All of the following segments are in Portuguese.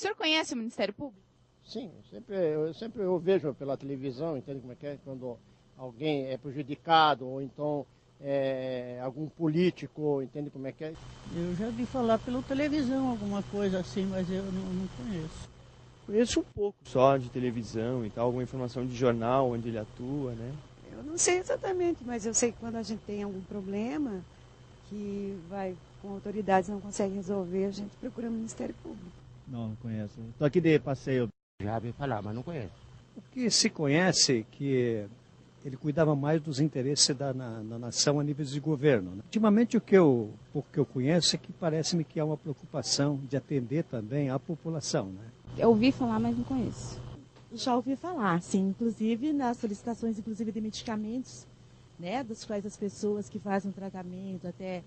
senhor conhece o Ministério Público? Sim, eu vejo pela televisão, entende como é que é? Quando alguém é prejudicado, ou então algum político, entende como é que é? Eu já vi falar pela televisão alguma coisa assim, mas eu não conheço. Conheço um pouco só de televisão e tal, alguma informação de jornal onde ele atua, né? Eu não sei exatamente, mas eu sei que quando a gente tem algum problema que vai com autoridades não consegue resolver, a gente procura o Ministério Público. Não conheço. Estou aqui de passeio. Já ouvi falar, mas não conheço. O que se conhece que ele cuidava mais dos interesses da nação a nível de governo, né? Ultimamente, o que eu conheço é que parece-me que há uma preocupação de atender também a população, né? Eu ouvi falar, mas não conheço. Já ouvi falar, sim, inclusive nas solicitações de medicamentos, né, dos quais as pessoas que fazem um tratamento até,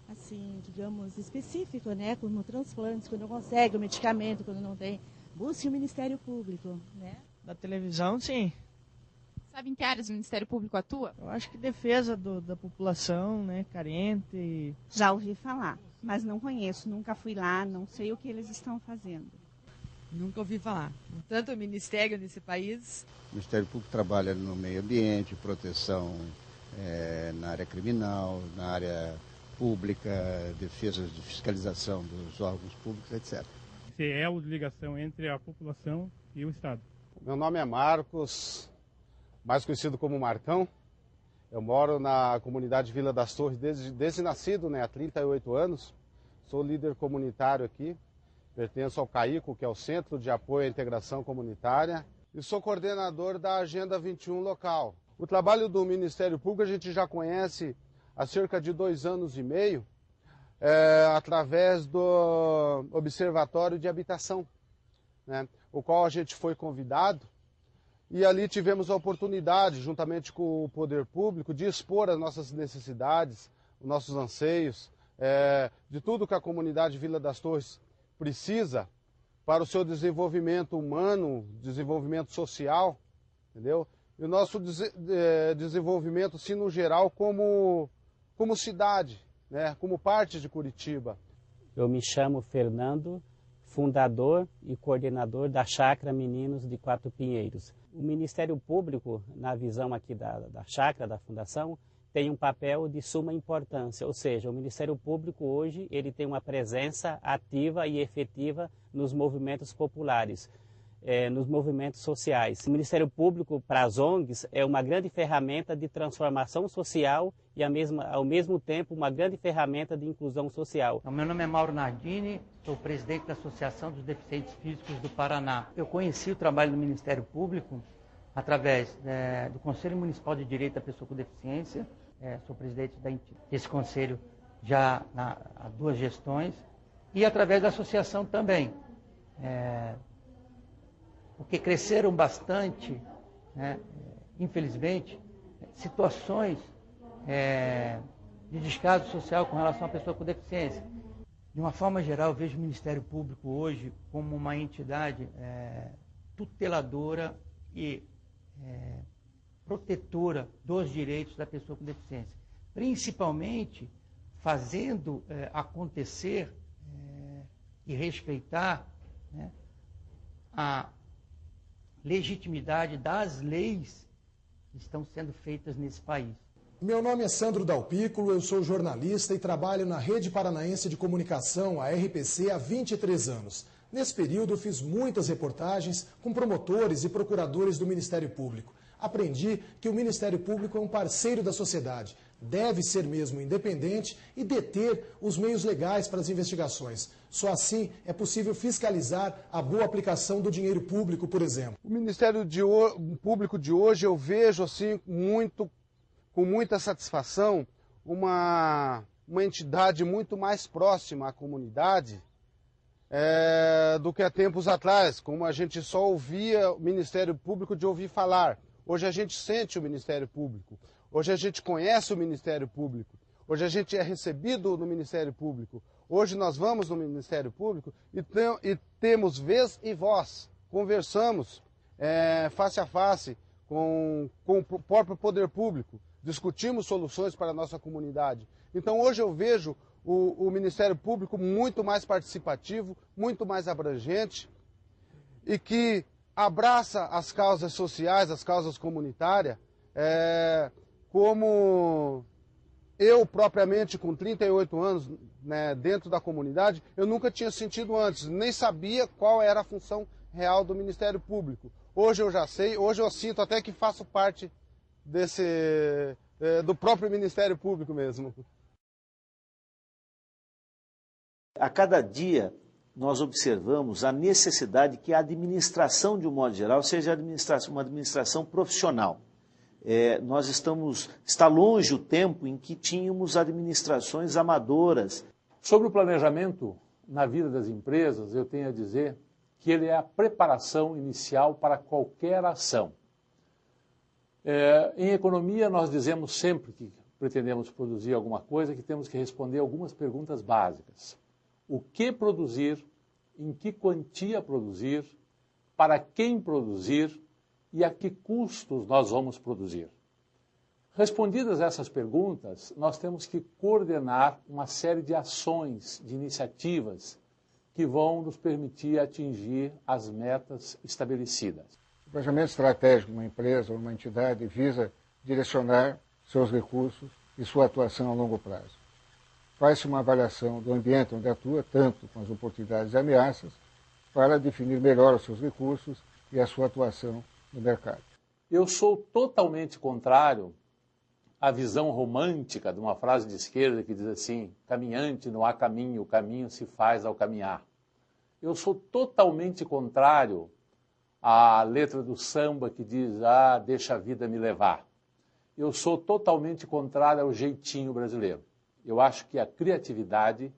assim, digamos, específico, né, como transplantes, quando não consegue o medicamento, quando não tem, busque o Ministério Público, né? Da televisão, sim. Sabe em que áreas o Ministério Público atua? Eu acho que defesa da população, né, carente. Já ouvi falar, mas não conheço, nunca fui lá, não sei o que eles estão fazendo. Nunca ouvi falar. Tanto o Ministério nesse país. O Ministério Público trabalha no meio ambiente, proteção na área criminal, na área pública, defesa de fiscalização dos órgãos públicos, etc. Ser elo de ligação entre a população e o Estado. Meu nome é Marcos, mais conhecido como Marcão. Eu moro na comunidade Vila das Torres desde nascido, né, há 38 anos. Sou líder comunitário aqui. Pertenço ao CAICO, que é o Centro de Apoio à Integração Comunitária, e sou coordenador da Agenda 21 local. O trabalho do Ministério Público a gente já conhece há cerca de 2 anos e meio, através do Observatório de Habitação, né, o qual a gente foi convidado, e ali tivemos a oportunidade, juntamente com o Poder Público, de expor as nossas necessidades, os nossos anseios, de tudo que a comunidade Vila das Torres precisa para o seu desenvolvimento humano, desenvolvimento social, entendeu? E o nosso desenvolvimento, sim, no geral, como cidade, né? Como parte de Curitiba. Eu me chamo Fernando, fundador e coordenador da Chácara Meninos de Quatro Pinheiros. O Ministério Público, na visão aqui da Chácara, da Fundação, tem um papel de suma importância, ou seja, o Ministério Público hoje ele tem uma presença ativa e efetiva nos movimentos populares, nos movimentos sociais. O Ministério Público para as ONGs é uma grande ferramenta de transformação social e ao mesmo tempo uma grande ferramenta de inclusão social. Meu nome é Mauro Nardini, sou presidente da Associação dos Deficientes Físicos do Paraná. Eu conheci o trabalho do Ministério Público através do Conselho Municipal de Direito da Pessoa com Deficiência. Sou presidente desse conselho já há 2 gestões, e através da associação também, porque cresceram bastante, né, infelizmente, situações de descaso social com relação à pessoa com deficiência. De uma forma geral, eu vejo o Ministério Público hoje como uma entidade tuteladora e protetora dos direitos da pessoa com deficiência, principalmente fazendo acontecer e respeitar, né, a legitimidade das leis que estão sendo feitas nesse país. Meu nome é Sandro Dalpículo, eu sou jornalista e trabalho na Rede Paranaense de Comunicação, a RPC, há 23 anos. Nesse período, fiz muitas reportagens com promotores e procuradores do Ministério Público. Aprendi que o Ministério Público é um parceiro da sociedade, deve ser mesmo independente e deter os meios legais para as investigações. Só assim é possível fiscalizar a boa aplicação do dinheiro público, por exemplo. O Ministério Público de hoje eu vejo assim com muita satisfação uma entidade muito mais próxima à comunidade do que há tempos atrás, como a gente só ouvia o Ministério Público de ouvir falar. Hoje a gente sente o Ministério Público, hoje a gente conhece o Ministério Público, hoje a gente é recebido no Ministério Público, hoje nós vamos no Ministério Público e temos vez e voz, conversamos face a face com o próprio Poder Público, discutimos soluções para a nossa comunidade. Então hoje eu vejo o Ministério Público muito mais participativo, muito mais abrangente, e que abraça as causas sociais, as causas comunitárias, como eu propriamente com 38 anos, né, dentro da comunidade, eu nunca tinha sentido antes, nem sabia qual era a função real do Ministério Público. Hoje eu já sei, hoje eu sinto até que faço parte do próprio Ministério Público mesmo. A cada dia nós observamos a necessidade que a administração, de um modo geral, seja uma administração profissional. Está longe o tempo em que tínhamos administrações amadoras. Sobre o planejamento na vida das empresas, eu tenho a dizer que ele é a preparação inicial para qualquer ação. Em economia, nós dizemos sempre que pretendemos produzir alguma coisa, que temos que responder algumas perguntas básicas. O que produzir, em que quantia produzir, para quem produzir e a que custos nós vamos produzir. Respondidas essas perguntas, nós temos que coordenar uma série de ações, de iniciativas que vão nos permitir atingir as metas estabelecidas. O planejamento estratégico de uma empresa ou uma entidade visa direcionar seus recursos e sua atuação a longo prazo. Faz-se uma avaliação do ambiente onde atua, tanto com as oportunidades e ameaças, para definir melhor os seus recursos e a sua atuação no mercado. Eu sou totalmente contrário à visão romântica de uma frase de esquerda que diz assim: caminhante, não há caminho, o caminho se faz ao caminhar. Eu sou totalmente contrário à letra do samba que diz, deixa a vida me levar. Eu sou totalmente contrário ao jeitinho brasileiro. Eu acho que a criatividade,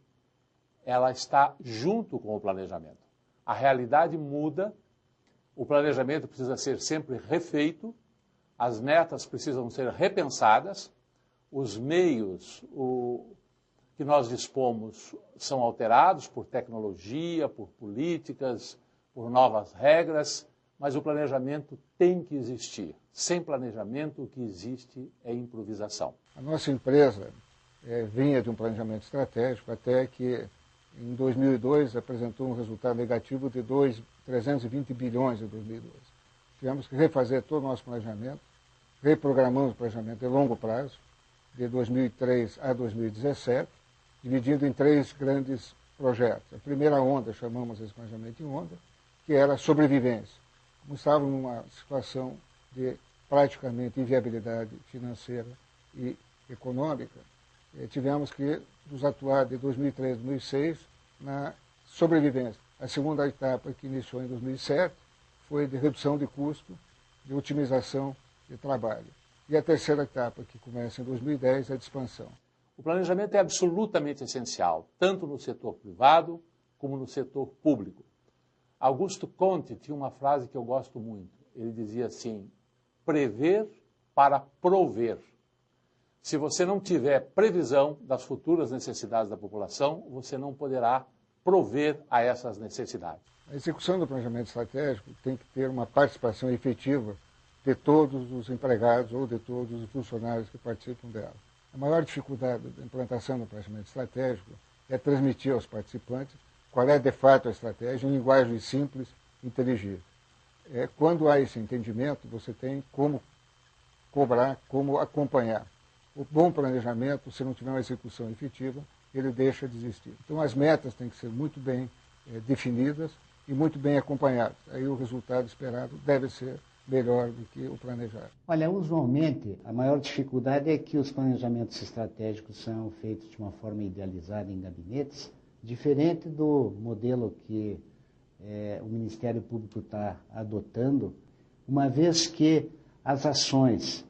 ela está junto com o planejamento. A realidade muda, o planejamento precisa ser sempre refeito, as metas precisam ser repensadas, os meios que nós dispomos são alterados por tecnologia, por políticas, por novas regras, mas o planejamento tem que existir. Sem planejamento, o que existe é improvisação. A nossa empresa vinha de um planejamento estratégico até que, em 2002, apresentou um resultado negativo de 320 bilhões em 2002. Tivemos que refazer todo o nosso planejamento, reprogramamos o planejamento de longo prazo, de 2003 a 2017, dividindo em 3 grandes projetos. A primeira onda, chamamos esse planejamento em onda, que era a sobrevivência. Como estávamos numa situação de praticamente inviabilidade financeira e econômica, tivemos que nos atuar de 2003 a 2006 na sobrevivência. A segunda etapa, que iniciou em 2007, foi de redução de custo, de otimização de trabalho. E a terceira etapa, que começa em 2010, é de expansão. O planejamento é absolutamente essencial, tanto no setor privado como no setor público. Augusto Conte tinha uma frase que eu gosto muito. Ele dizia assim: prever para prover. Se você não tiver previsão das futuras necessidades da população, você não poderá prover a essas necessidades. A execução do planejamento estratégico tem que ter uma participação efetiva de todos os empregados ou de todos os funcionários que participam dela. A maior dificuldade da implantação do planejamento estratégico é transmitir aos participantes qual é de fato a estratégia em linguagem simples e inteligível. Quando há esse entendimento, você tem como cobrar, como acompanhar. O bom planejamento, se não tiver uma execução efetiva, ele deixa de existir. Então as metas têm que ser muito bem definidas e muito bem acompanhadas. Aí o resultado esperado deve ser melhor do que o planejado. Olha, usualmente a maior dificuldade é que os planejamentos estratégicos são feitos de uma forma idealizada em gabinetes, diferente do modelo que o Ministério Público está adotando, uma vez que as ações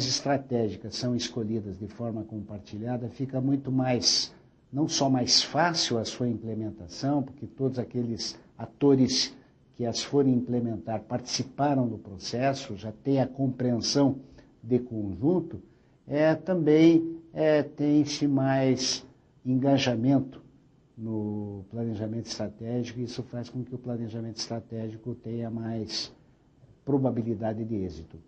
estratégicas são escolhidas de forma compartilhada, fica muito mais, não só mais fácil a sua implementação, porque todos aqueles atores que as forem implementar participaram do processo, já têm a compreensão de conjunto, também tem-se mais engajamento no planejamento estratégico, e isso faz com que o planejamento estratégico tenha mais probabilidade de êxito.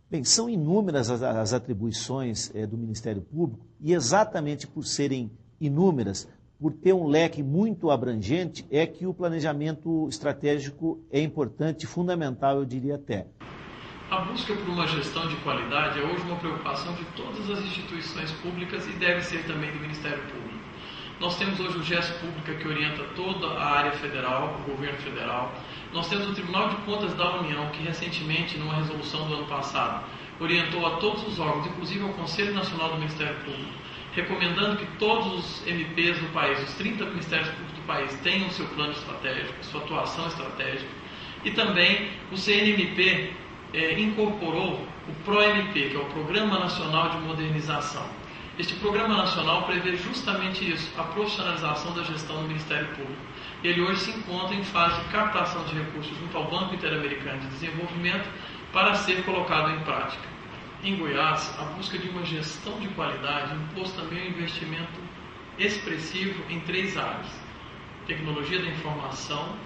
Bem, são inúmeras as atribuições do Ministério Público e exatamente por serem inúmeras, por ter um leque muito abrangente, é que o planejamento estratégico é importante, fundamental, eu diria até. A busca por uma gestão de qualidade é hoje uma preocupação de todas as instituições públicas e deve ser também do Ministério Público. Nós temos hoje o GES Pública, que orienta toda a área federal, o governo federal. Nós temos o Tribunal de Contas da União, que recentemente, numa resolução do ano passado, orientou a todos os órgãos, inclusive ao Conselho Nacional do Ministério Público, recomendando que todos os MPs do país, os 30 Ministérios Públicos do país, tenham seu plano estratégico, sua atuação estratégica. E também o CNMP incorporou o PROMP, que é o Programa Nacional de Modernização. Este Programa Nacional prevê justamente isso, a profissionalização da gestão do Ministério Público. Ele hoje se encontra em fase de captação de recursos junto ao Banco Interamericano de Desenvolvimento para ser colocado em prática. Em Goiás, a busca de uma gestão de qualidade impôs também um investimento expressivo em 3 áreas: tecnologia da informação,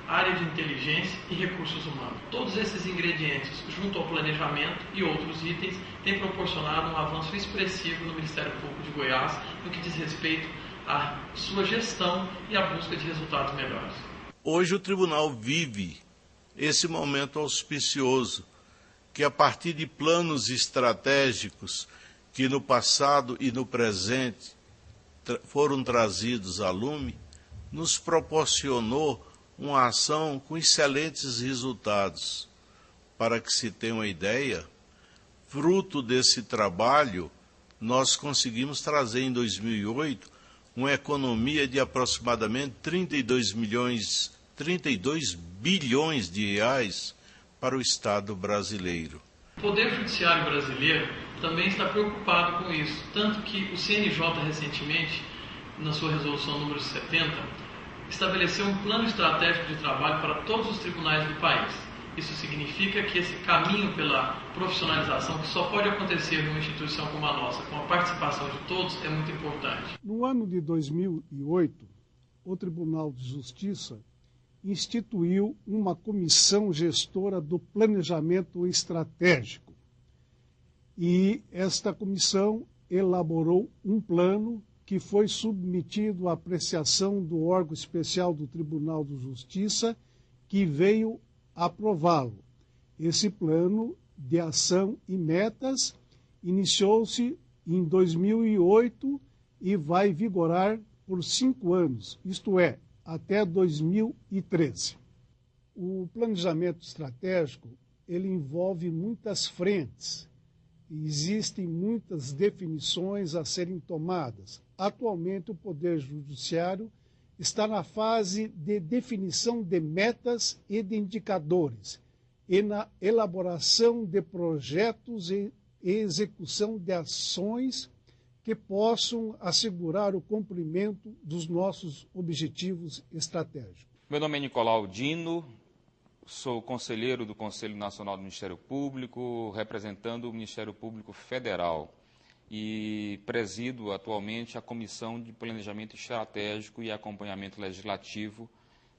área de inteligência e recursos humanos. Todos esses ingredientes, junto ao planejamento e outros itens, têm proporcionado um avanço expressivo no Ministério Público de Goiás no que diz respeito à sua gestão e à busca de resultados melhores. Hoje o tribunal vive esse momento auspicioso, que a partir de planos estratégicos que no passado e no presente foram trazidos a lume, nos proporcionou uma ação com excelentes resultados. Para que se tenha uma ideia, fruto desse trabalho, nós conseguimos trazer em 2008 uma economia de aproximadamente 32 bilhões de reais para o Estado brasileiro. O Poder Judiciário brasileiro também está preocupado com isso, tanto que o CNJ recentemente, na sua resolução número 70, estabeleceu um plano estratégico de trabalho para todos os tribunais do país. Isso significa que esse caminho pela profissionalização, que só pode acontecer numa instituição como a nossa, com a participação de todos, é muito importante. No ano de 2008, o Tribunal de Justiça instituiu uma comissão gestora do planejamento estratégico. E esta comissão elaborou um plano que foi submetido à apreciação do órgão especial do Tribunal de Justiça, que veio aprová-lo. Esse plano de ação e metas iniciou-se em 2008 e vai vigorar por 5 anos, isto é, até 2013. O planejamento estratégico, ele envolve muitas frentes. Existem muitas definições a serem tomadas. Atualmente, o Poder Judiciário está na fase de definição de metas e de indicadores e na elaboração de projetos e execução de ações que possam assegurar o cumprimento dos nossos objetivos estratégicos. Meu nome é Nicolau Dino, sou conselheiro do Conselho Nacional do Ministério Público, representando o Ministério Público Federal e presido atualmente a Comissão de Planejamento Estratégico e Acompanhamento Legislativo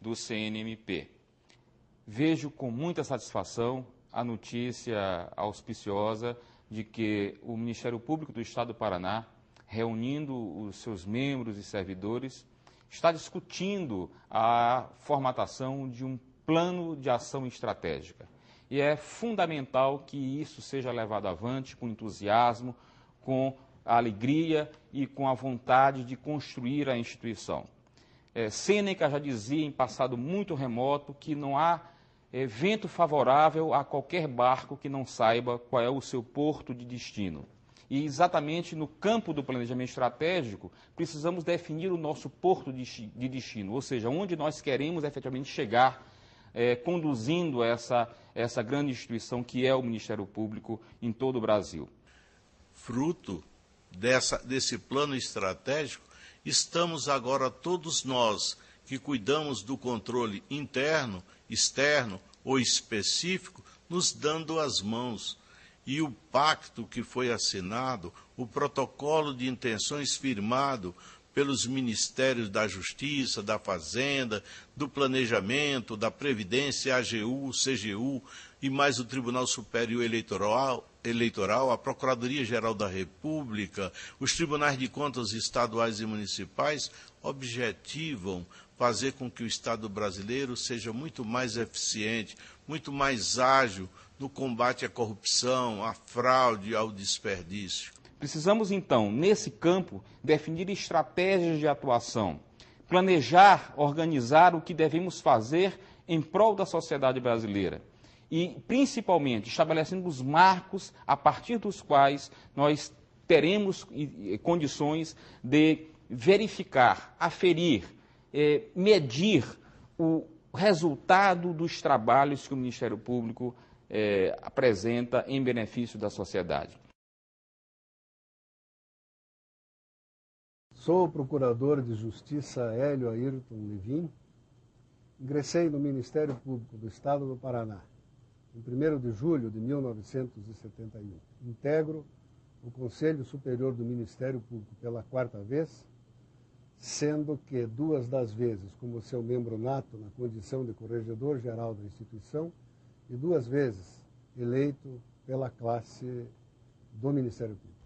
do CNMP. Vejo com muita satisfação a notícia auspiciosa de que o Ministério Público do Estado do Paraná, reunindo os seus membros e servidores, está discutindo a formatação de um plano de ação estratégica. E é fundamental que isso seja levado avante com entusiasmo, com a alegria e com a vontade de construir a instituição. Sêneca já dizia em passado muito remoto que não há vento favorável a qualquer barco que não saiba qual é o seu porto de destino. E exatamente no campo do planejamento estratégico, precisamos definir o nosso porto de destino, ou seja, onde nós queremos efetivamente chegar, conduzindo essa grande instituição que é o Ministério Público em todo o Brasil. Fruto desse plano estratégico, estamos agora todos nós que cuidamos do controle interno, externo ou específico, nos dando as mãos. E o pacto que foi assinado, o protocolo de intenções firmado pelos Ministérios da Justiça, da Fazenda, do Planejamento, da Previdência, AGU, CGU e mais o Tribunal Superior Eleitoral, Eleitoral, a Procuradoria-Geral da República, os tribunais de contas estaduais e municipais objetivam fazer com que o Estado brasileiro seja muito mais eficiente, muito mais ágil no combate à corrupção, à fraude, ao desperdício. Precisamos, então, nesse campo, definir estratégias de atuação, planejar, organizar o que devemos fazer em prol da sociedade brasileira. E, principalmente, estabelecendo os marcos a partir dos quais nós teremos condições de verificar, aferir, medir o resultado dos trabalhos que o Ministério Público apresenta em benefício da sociedade. Sou o Procurador de Justiça Hélio Ayrton Levin. Ingressei no Ministério Público do Estado do Paraná em 1º de julho de 1971. Integro o Conselho Superior do Ministério Público pela 4ª vez, sendo que 2 das vezes como seu membro nato na condição de corregedor-geral da instituição e 2 vezes eleito pela classe do Ministério Público.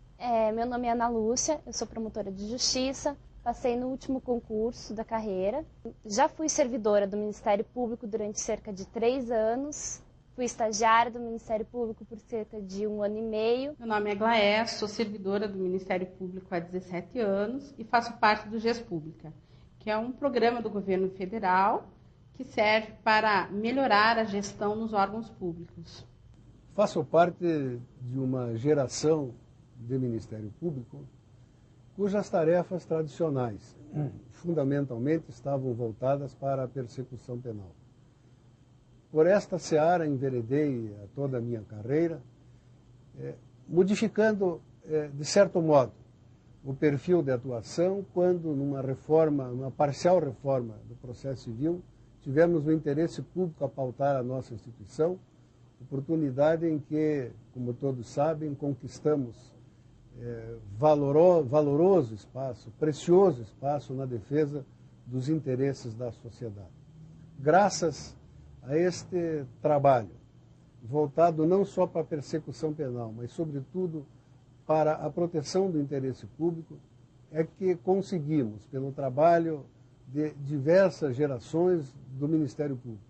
Meu nome é Ana Lúcia, eu sou promotora de justiça, passei no último concurso da carreira. Já fui servidora do Ministério Público durante cerca de 3 anos. Fui estagiária do Ministério Público por cerca de 1 ano e meio. Meu nome é Glaé, sou servidora do Ministério Público há 17 anos e faço parte do GES Pública, que é um programa do governo federal que serve para melhorar a gestão nos órgãos públicos. Faço parte de uma geração de Ministério Público cujas tarefas tradicionais, fundamentalmente, estavam voltadas para a persecução penal. Por esta seara enveredei toda a minha carreira, modificando, de certo modo, o perfil de atuação quando, numa parcial reforma do processo civil, tivemos o interesse público a pautar a nossa instituição, oportunidade em que, como todos sabem, conquistamos valoroso espaço, precioso espaço na defesa dos interesses da sociedade. Graças a este trabalho, voltado não só para a persecução penal, mas, sobretudo, para a proteção do interesse público, é que conseguimos, pelo trabalho de diversas gerações do Ministério Público,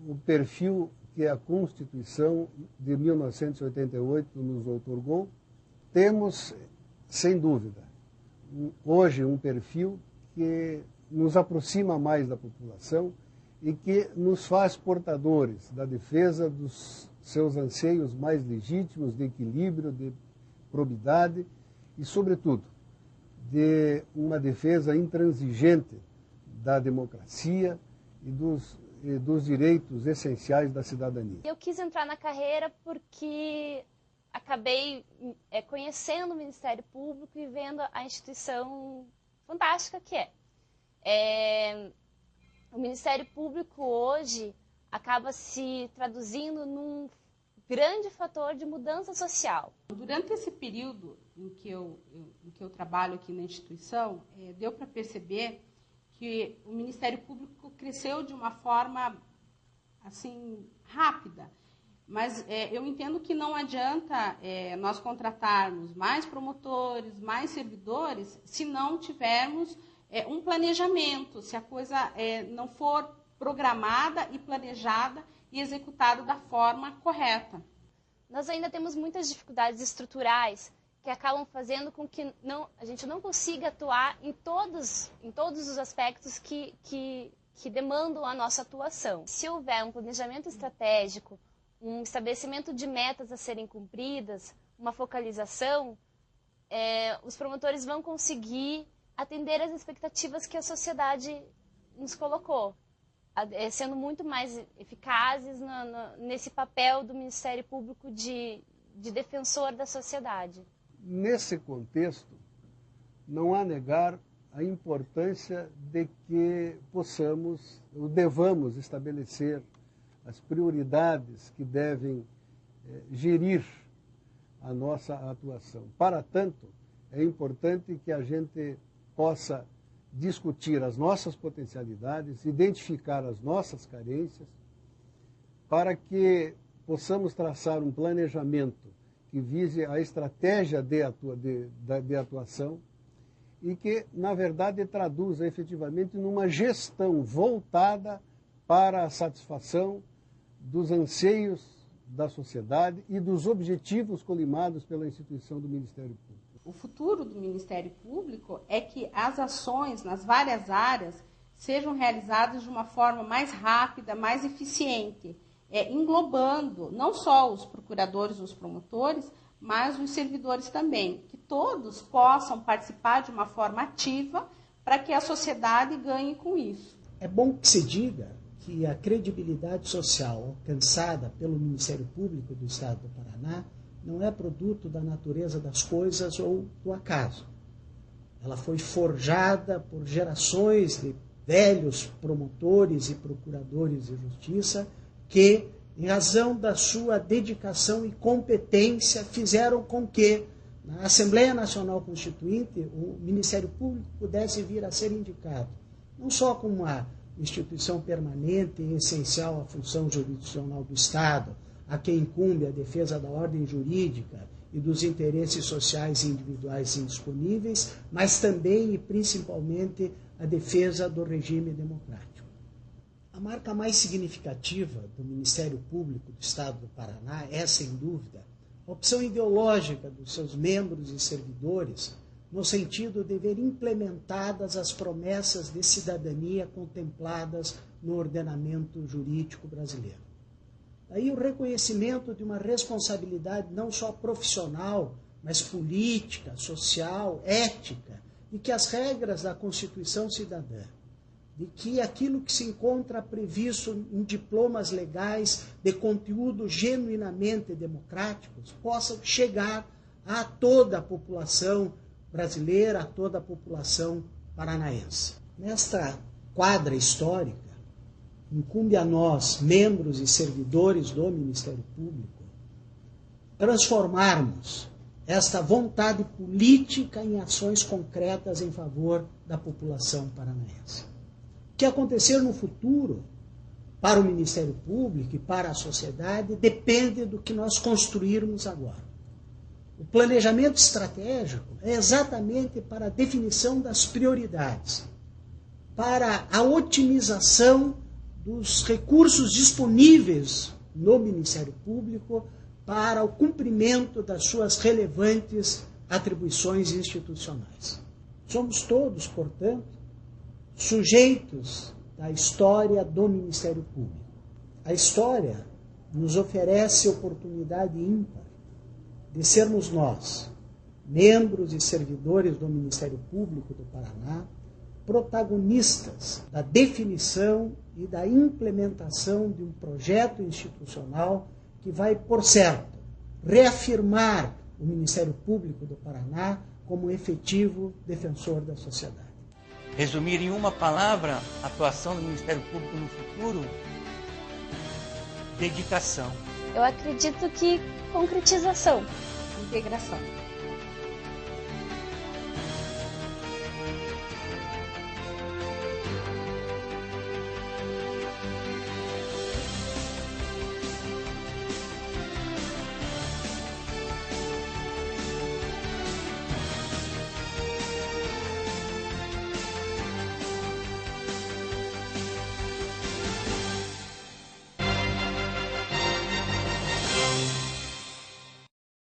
o perfil que a Constituição de 1988 nos outorgou. Temos, sem dúvida, hoje um perfil que nos aproxima mais da população e que nos faz portadores da defesa dos seus anseios mais legítimos de equilíbrio, de probidade e, sobretudo, de uma defesa intransigente da democracia e dos direitos essenciais da cidadania. Eu quis entrar na carreira porque acabei conhecendo o Ministério Público e vendo a instituição fantástica que é. O Ministério Público hoje acaba se traduzindo num grande fator de mudança social. Durante esse período em que eu trabalho aqui na instituição, deu para perceber que o Ministério Público cresceu de uma forma assim rápida, mas eu entendo que não adianta nós contratarmos mais promotores, mais servidores, se não tivermos um planejamento, se a coisa não for programada e planejada e executada da forma correta. Nós ainda temos muitas dificuldades estruturais que acabam fazendo com que a gente não consiga atuar em todos os aspectos que demandam a nossa atuação. Se houver um planejamento estratégico, um estabelecimento de metas a serem cumpridas, uma focalização, os promotores vão conseguir atender às expectativas que a sociedade nos colocou, sendo muito mais eficazes nesse papel do Ministério Público de defensor da sociedade. Nesse contexto, não há negar a importância de que possamos ou devamos estabelecer as prioridades que devem gerir a nossa atuação. Para tanto, é importante que a gente possa discutir as nossas potencialidades, identificar as nossas carências, para que possamos traçar um planejamento que vise a estratégia de atuação e que, na verdade, traduza efetivamente numa gestão voltada para a satisfação dos anseios da sociedade e dos objetivos colimados pela instituição do Ministério Público. O futuro do Ministério Público é que as ações nas várias áreas sejam realizadas de uma forma mais rápida, mais eficiente, englobando não só os procuradores, os promotores, mas os servidores também, que todos possam participar de uma forma ativa para que a sociedade ganhe com isso. É bom que se diga que a credibilidade social alcançada pelo Ministério Público do Estado do Paraná não é produto da natureza das coisas ou do acaso. Ela foi forjada por gerações de velhos promotores e procuradores de justiça que, em razão da sua dedicação e competência, fizeram com que, na Assembleia Nacional Constituinte, o Ministério Público pudesse vir a ser indicado, não só como uma instituição permanente e essencial à função jurisdicional do Estado, a quem incumbe a defesa da ordem jurídica e dos interesses sociais e individuais indisponíveis, mas também e principalmente a defesa do regime democrático. A marca mais significativa do Ministério Público do Estado do Paraná é, sem dúvida, a opção ideológica dos seus membros e servidores no sentido de ver implementadas as promessas de cidadania contempladas no ordenamento jurídico brasileiro. Daí o reconhecimento de uma responsabilidade não só profissional, mas política, social, ética, e que as regras da Constituição Cidadã, de que aquilo que se encontra previsto em diplomas legais de conteúdo genuinamente democráticos possa chegar a toda a população brasileira, a toda a população paranaense. Nesta quadra histórica, incumbe a nós, membros e servidores do Ministério Público, transformarmos esta vontade política em ações concretas em favor da população paranaense. O que acontecer no futuro para o Ministério Público e para a sociedade depende do que nós construirmos agora. O planejamento estratégico é exatamente para a definição das prioridades, para a otimização dos recursos disponíveis no Ministério Público para o cumprimento das suas relevantes atribuições institucionais. Somos todos, portanto, sujeitos da história do Ministério Público. A história nos oferece oportunidade ímpar de sermos nós, membros e servidores do Ministério Público do Paraná, protagonistas da definição e da implementação de um projeto institucional que vai, por certo, reafirmar o Ministério Público do Paraná como efetivo defensor da sociedade. Resumir em uma palavra a atuação do Ministério Público no futuro? Dedicação. Eu acredito que concretização. Integração.